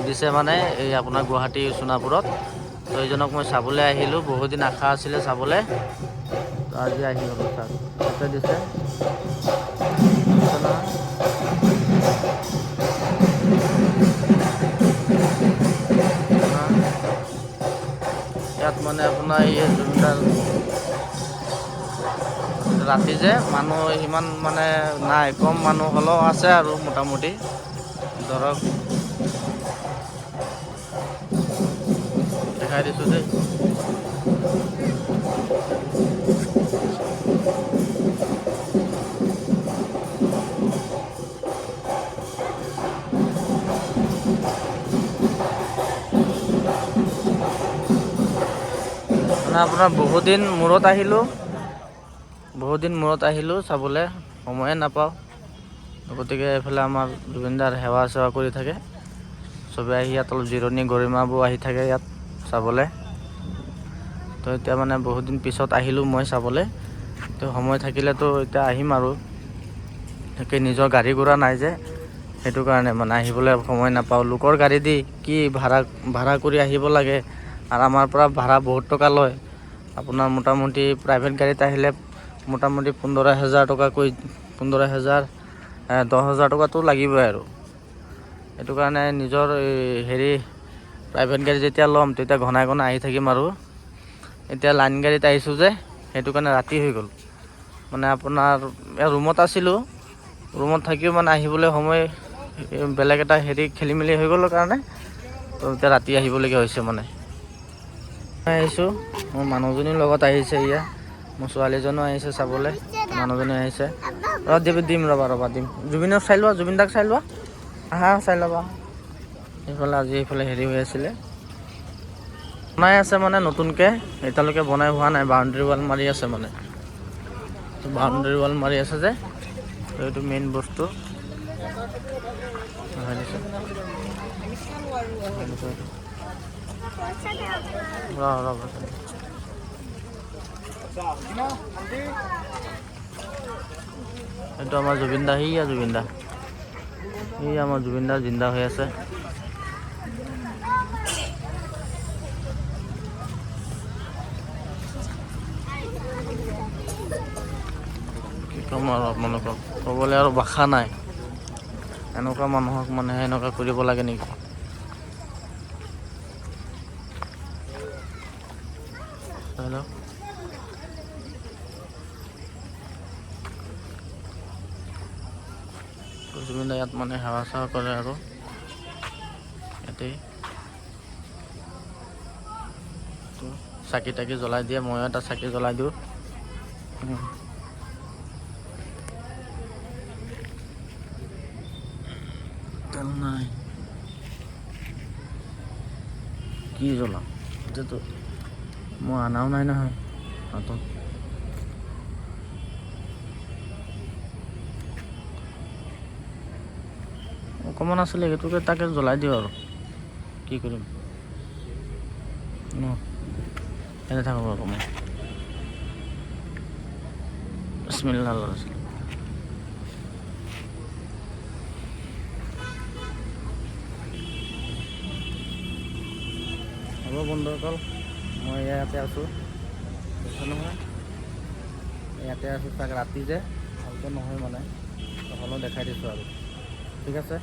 দিছে মানে এই আপোনাৰ গুৱাহাটী সোণাপুৰত। তো এইজনক মই চাবলৈ আহিলোঁ, বহুত দিন আশা আছিলে চাবলৈ, তো আজি আহি গ'লোঁ। চাওক তাতে দিছে ইয়াত মানে আপোনাৰ এই জুবিনদাৰ ৰাতি যে মানুহ ইমান মানে নাই, কম মানুহ হ'লেও আছে আৰু মোটামুটি ধৰক দেখাই দিছোঁ দেই। মানে আপোনাৰ বহুত দিন মূৰত আহিলোঁ চাবলৈ, সময়ে নাপাওঁ। গতিকে এইফালে আমাৰ জুবিনদাৰ সেৱা চেৱা কৰি থাকে, চবে আহি ইয়াত অলপ জিৰণি গৰিমাবোৰ আহি থাকে ইয়াত চাবলৈ। তো এতিয়া মানে বহুত দিন পিছত আহিলোঁ মই চাবলৈ, তো সময় থাকিলেতো এতিয়া আহিম আৰু। তাকে নিজৰ গাড়ী ঘোৰা নাই যে, সেইটো কাৰণে মানে আহিবলৈ সময় নাপাওঁ। লোকৰ গাড়ী দি কি ভাড়া কৰি আহিব লাগে, আৰু আমাৰ পৰা ভাড়া বহুত টকা লয়। আপোনাৰ মোটামুটি প্ৰাইভেট গাড়ীত আহিলে মোটামুটি 15,000 টকাকৈ, 15,000 10,000 টকাটো লাগিবই আৰু। সেইটো কাৰণে নিজৰ প্ৰাইভেট গাড়ী যেতিয়া ল'ম তেতিয়া ঘনাই আহি থাকিম আৰু। এতিয়া লাইন গাড়ীত আহিছোঁ যে, সেইটো কাৰণে ৰাতি হৈ গ'ল। মানে আপোনাৰ ৰুমত আছিলোঁ, ৰুমত থাকিও মানে আহিবলৈ সময় বেলেগ এটা খেলি মেলি হৈ গ'লৰ কাৰণে তো এতিয়া ৰাতি আহিবলগীয়া হৈছে। মানে আহিছোঁ, মোৰ মানুহজনীৰ লগত আহিছে, মোৰ ছোৱালীজনো আহিছে চাবলৈ, মানুহজনী আহিছে। দিম দিম জুবিনক চাই লোৱা, জুবিন দাক চাই লোৱা, আহা চাই ল'বা। এইফালে আজি এইফালে হৈ আছিলে, বনাই আছে মানে নতুনকৈ, এতিয়ালৈকে বনাই হোৱা নাই, বাউণ্ডেৰী ৱাল মাৰি আছে মানে। বাউণ্ডেৰী ৱাল মাৰি আছে যে, এইটো মেইন বস্তু। এইটো আমাৰ জুবিনদা, আমাৰ জুবিনদা জিন্দা হৈ আছে। কি ক'ম আৰু আপোনালোকক, ক'বলৈ আৰু ভাষা নাই। এনেকুৱা মানুহক মানে এনেকুৱা কৰিব লাগে নেকি। হেল্ল', জুবিনদা ইয়াত মানে সেৱা চেৱা কৰে আৰু ইয়াতেই চাকি তাকি জ্বলাই দিয়ে, ময়ো এটা চাকি জ্বলাই দিওঁ। তেল নাই, কি জ্বলাম এতিয়াতো মই আনাও নাই নহয় হাতত। অকণমান আছিলে, সেইটোকে তাকে জ্বলাই দিওঁ আৰু কি কৰিম এনে থাকক অকণমান। বিসমিল্লাহ হ'ব বন্ধুসকল, মই ইয়াতে আছোঁ, নহয় ইয়াতে আছোঁ। তাক ৰাতি যে ভালকৈ নহয় মানে, হ'লেও দেখাই দিছোঁ আৰু, ঠিক আছে।